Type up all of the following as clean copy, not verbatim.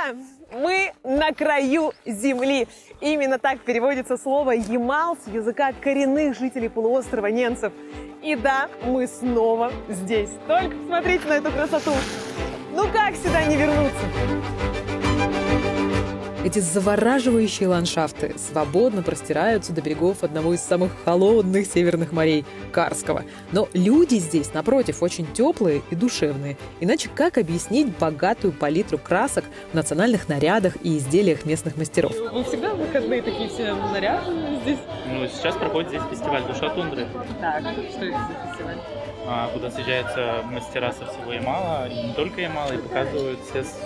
Ура! Мы на краю земли. Именно так переводится слово «Ямал» с языка коренных жителей полуострова ненцев. И да, мы снова здесь. Только посмотрите на эту красоту. Ну как сюда не вернуться? Эти завораживающие ландшафты свободно простираются до берегов одного из самых холодных северных морей – Карского. Но люди здесь, напротив, очень теплые и душевные. Иначе как объяснить богатую палитру красок в национальных нарядах и изделиях местных мастеров? Вы всегда в выходные такие все наряженные здесь? Ну, сейчас проходит здесь фестиваль «Душа тундры», Так, что это за фестиваль? куда съезжаются мастера со всего Ямала, и не только Ямала, и показывают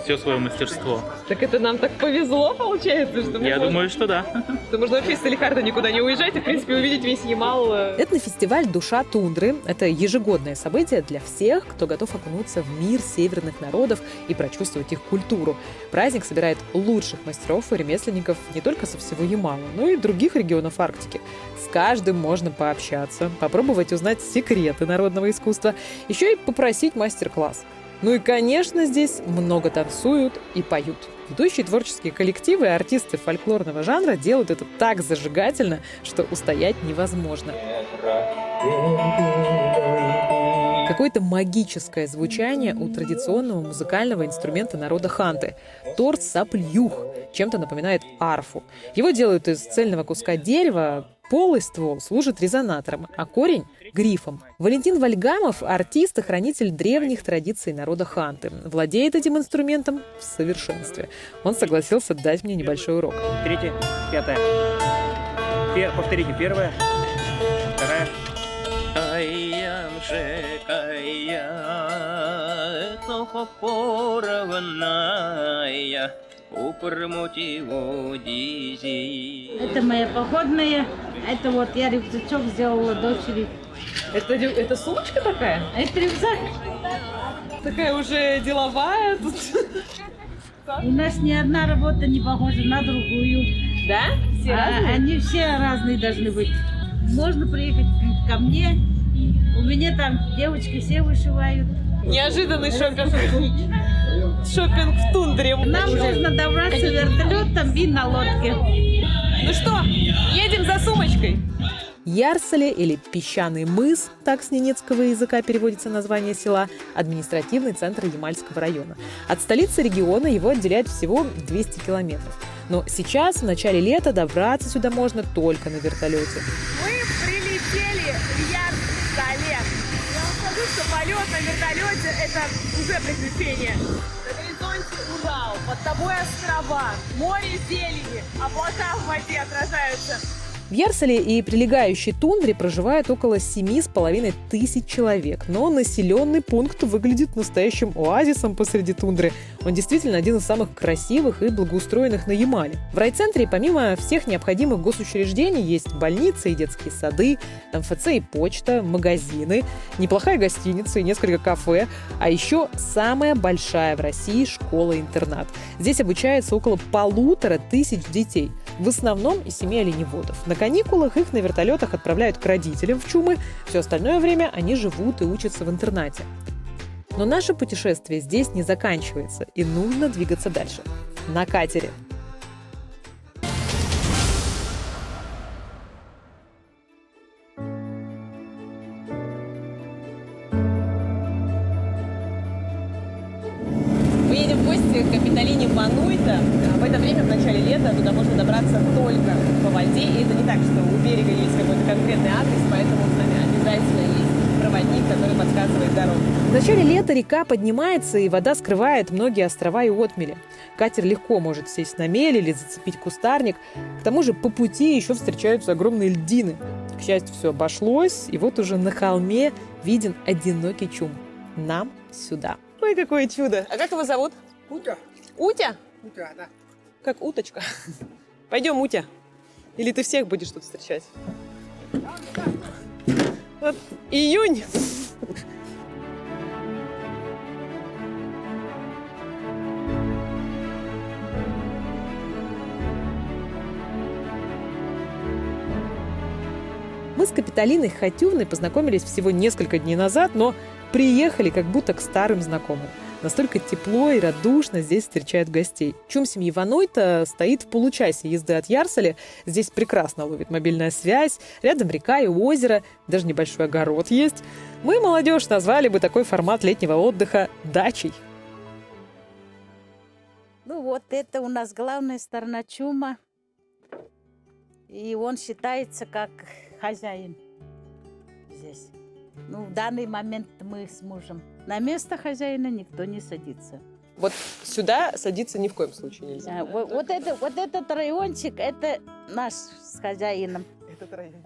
все свое мастерство. Так это нам так повезло, получается, что мы Я думаю, что да. что можно вообще из Салехарда никуда не уезжать и, в принципе, увидеть весь Ямал. Этнофестиваль «Душа тундры» — это ежегодное событие для всех, кто готов окунуться в мир северных народов и прочувствовать их культуру. Праздник собирает лучших мастеров и ремесленников не только со всего Ямала, но и других регионов Арктики. С каждым можно пообщаться, попробовать узнать секреты народного искусства, еще и попросить мастер-класс. Ну и, конечно, здесь много танцуют и поют. Ведущие творческие коллективы и артисты фольклорного жанра делают это так зажигательно, что устоять невозможно. Какое-то магическое звучание у традиционного музыкального инструмента народа ханты. Торт саплюх чем-то напоминает арфу. Его делают из цельного куска дерева, полый ствол служит резонатором, а корень — грифом. Валентин Вальгамов — артист и хранитель древних традиций народа ханты. Владеет этим инструментом в совершенстве. Он согласился дать мне небольшой урок. Третья, пятая. Повторите, первая, вторая. Это моя походная. Это вот я рюкзачок сделала дочери. Это сумочка такая? Это рюкзак. Такая уже деловая. Тут. У нас ни одна работа не похожа на другую. Да? Все разные? Они все разные должны быть. Можно приехать ко мне. У меня там девочки все вышивают. Неожиданный шопинг. Шопинг в тундре. Нам нужно добраться вертолетом и на лодке. Ну что, едем за сумочкой? Ярсале или Песчаный мыс, так с ненецкого языка переводится название села, административный центр Ямальского района. От столицы региона его отделяет всего 200 километров. Но сейчас, в начале лета, добраться сюда можно только на вертолете. Мы прилетели в Ярсале. Я вам скажу, что полет на вертолете – это уже приключение. На горизонте Урал, под тобой острова, море зелени, облака в воде отражаются. В Ярсале и прилегающей тундре проживает около 7,5 тысяч человек. Но населенный пункт выглядит настоящим оазисом посреди тундры. Он действительно один из самых красивых и благоустроенных на Ямале. В райцентре помимо всех необходимых госучреждений есть больницы и детские сады, МФЦ и почта, магазины, неплохая гостиница и несколько кафе, а еще самая большая в России школа-интернат. Здесь обучается около 1500 детей. В основном из семей оленеводов. На каникулах их на вертолетах отправляют к родителям в Чумы. Все остальное время они живут и учатся в интернате. Но наше путешествие здесь не заканчивается, и нужно двигаться дальше. На катере. Мы едем в гости к Капитолине Вануйта. В это время, в начале лета, туда можно добраться только по воде. И это не так, что у берега есть какой-то конкретный адрес, поэтому с нами обязательно есть проводник, который подсказывает дорогу. В начале лета река поднимается, и вода скрывает многие острова и отмели. Катер легко может сесть на мель или зацепить кустарник. К тому же по пути еще встречаются огромные льдины. К счастью, все обошлось, и вот уже на холме виден одинокий чум. Нам сюда. Ой, какое чудо. А как его зовут? Утя. Утя? Утя, да. Как уточка. Пойдем, Утя. Или ты всех будешь тут встречать? Вот июнь. Мы с Капитолиной Хатювной познакомились всего несколько дней назад, но приехали как будто к старым знакомым. Настолько тепло и радушно здесь встречают гостей. ЧУМ семьи Ванойта стоит в получасе езды от Ярсаля. Здесь прекрасно ловит мобильная связь, рядом река и озеро, даже небольшой огород есть. Мы, молодежь, назвали бы такой формат летнего отдыха дачей. Ну вот это у нас главная сторона ЧУМа. И он считается как хозяин здесь. Ну, в данный момент мы с мужем. На место хозяина никто не садится. Вот сюда садиться ни в коем случае нельзя. Вот этот райончик, это наш с хозяином. Этот район.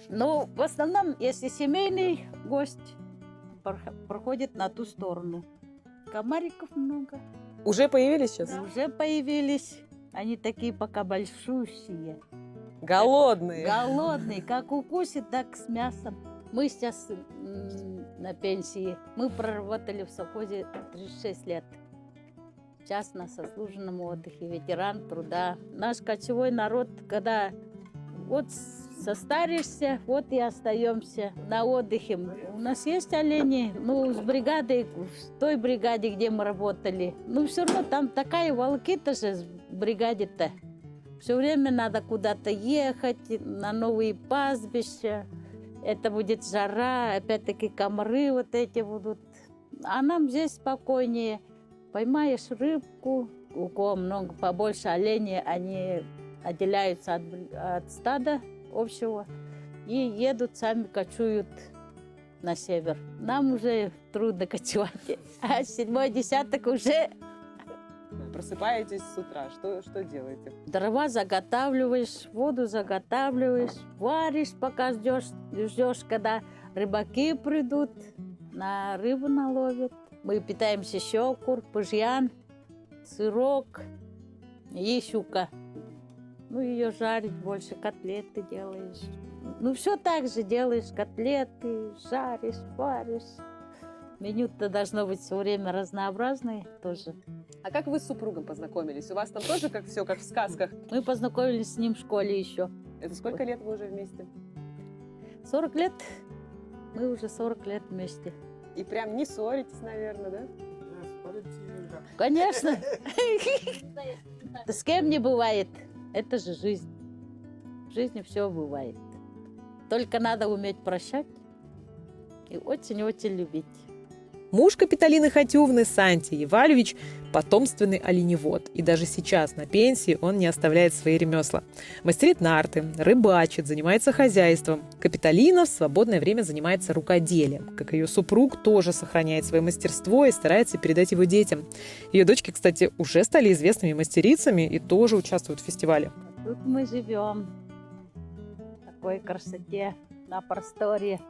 Ну, в основном, если семейный гость, проходит на ту сторону. Комариков много. Уже появились сейчас? Уже появились. Они такие пока большущие. Голодные. Голодные. Как укусит, так с мясом. Мы сейчас на пенсии. Мы проработали в совхозе 36 лет. Сейчас на заслуженном отдыхе. Ветеран труда. Наш кочевой народ, когда вот состаришься, вот и остаемся на отдыхе. У нас есть олени, ну, с бригадой, в той бригаде, где мы работали. Ну, все равно там такая волокита же в бригаде-то. Все время надо куда-то ехать, на новые пастбища. Это будет жара, опять-таки комары вот эти будут. А нам здесь спокойнее. Поймаешь рыбку, у кого много побольше оленей, они отделяются от стада общего и едут, сами кочуют на север. Нам уже трудно кочевать, а 7-й десяток уже... Просыпаетесь с утра, что делаете? Дрова заготавливаешь, воду заготавливаешь, варишь, пока ждешь, когда рыбаки придут, на рыбу наловят. Мы питаемся еще пыжьян, сырок и щука. Ну, ее жарить больше, котлеты делаешь. Ну, все так же делаешь, котлеты, жаришь, варишь. Меню-то должно быть все время разнообразное тоже. А как вы с супругом познакомились? У вас там тоже как все, как в сказках? Мы познакомились с ним в школе еще. Это сколько лет вы уже вместе? 40 лет. Мы уже 40 лет вместе. И прям не ссоритесь, наверное, да? Конечно. С кем не бывает. Это же жизнь. В жизни все бывает. Только надо уметь прощать и очень-очень любить. Муж Капитолины Хатювны, Санти Евальевич, потомственный оленевод. И даже сейчас на пенсии он не оставляет свои ремесла. Мастерит нарты, рыбачит, занимается хозяйством. Капитолина в свободное время занимается рукоделием. Как ее супруг, тоже сохраняет свое мастерство и старается передать его детям. Ее дочки, кстати, уже стали известными мастерицами и тоже участвуют в фестивале. Тут мы живем в такой красоте, на просторе.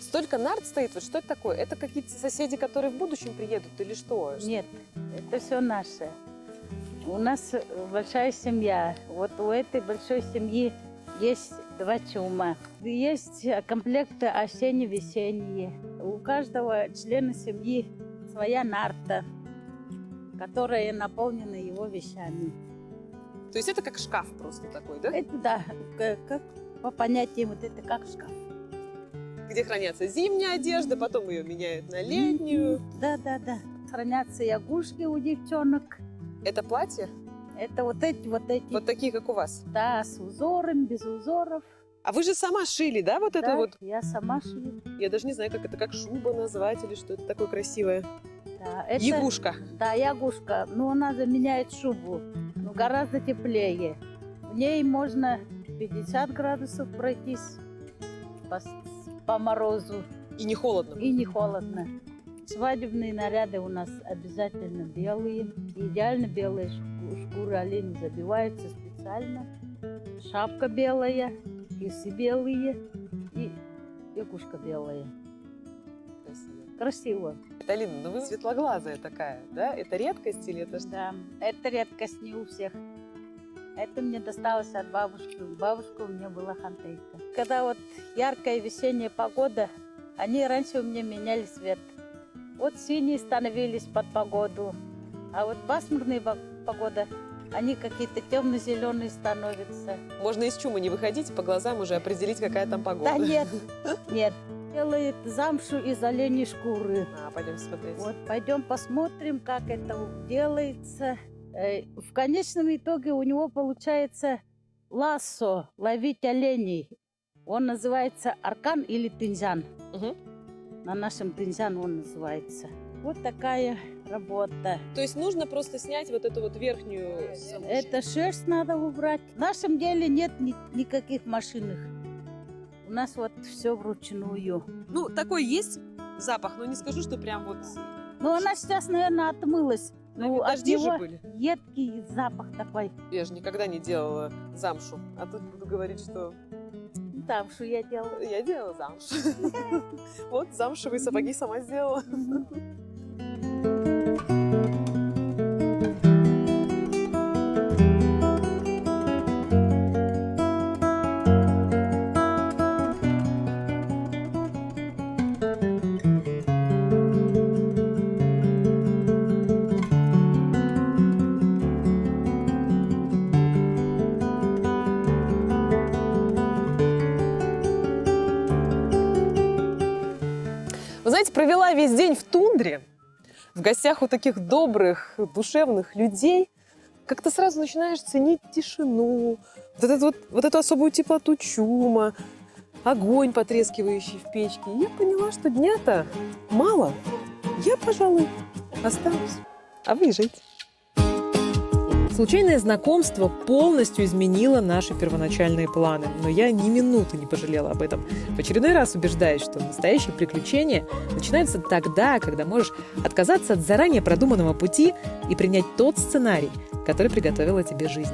Столько нарт стоит. Вот что это такое? Это какие-то соседи, которые в будущем приедут или что? Нет, это все наше. У нас большая семья. Вот у этой большой семьи есть 2 ЧУМа. Есть комплекты осенне-весенние. У каждого члена семьи своя нарта, которая наполнена его вещами. То есть это как шкаф просто такой, да? Это да, как по понятиям, вот это как шкаф. Где хранятся зимняя одежда, потом ее меняют на летнюю. Да. Хранятся ягушки у девчонок. Это платье? Это вот эти. Вот такие, как у вас? Да, с узором, без узоров. А вы же сама шили, да, вот это Да, вот? я сама шью. Я даже не знаю, как это, как шуба назвать или что это такое красивое. Да, это, Ягушка. Да, ягушка. Но она заменяет шубу. Но гораздо теплее. В ней можно 50 градусов пройтись по морозу. И не холодно. И не холодно. Свадебные наряды у нас обязательно белые. Идеально белые шкуры оленя забиваются специально. Шапка белая, кисы белые и ягушка белая. Красиво. Красиво. Капитолина, ну вы светлоглазая такая, да? Это редкость или это что? Да, это редкость не у всех. Это мне досталось от бабушки. Бабушка у меня была хантейка. Когда вот яркая весенняя погода, они раньше у меня меняли цвет. Вот синие становились под погоду, а вот пасмурная погода, они какие-то темно-зеленые становятся. Можно из ЧУМа не выходить, по глазам уже определить, какая там погода. Да нет, Делает замшу из оленей шкуры. Пойдем смотреть. Вот, пойдем посмотрим, как это делается. В конечном итоге у него получается лассо, ловить оленей. Он называется аркан или тынзян. Мгм. На нашем тынзян он называется. Вот такая работа. То есть нужно просто снять вот эту вот верхнюю... Это шерсть надо убрать. В нашем деле нет никаких машинок. У нас вот все вручную. Ну, такой есть запах, но не скажу, что прям вот... Но она сейчас, наверное, отмылась. Ну, от дожди же него были. едкий запах такой. Я же никогда не делала замшу, а тут буду говорить, что Замшу я делала. я делала замшу. Вот замшевые сапоги сама сделала. Вы знаете, провела весь день в тундре, в гостях у таких добрых, душевных людей. Как-то сразу начинаешь ценить тишину, вот эту особую теплоту чума, огонь, потрескивающий в печке. И я поняла, что дня-то мало. Я, пожалуй, останусь. А вы езжайте. Случайное знакомство полностью изменило наши первоначальные планы, но я ни минуты не пожалела об этом. В очередной раз убеждаюсь, что настоящие приключения начинаются тогда, когда можешь отказаться от заранее продуманного пути и принять тот сценарий, который приготовила тебе жизнь.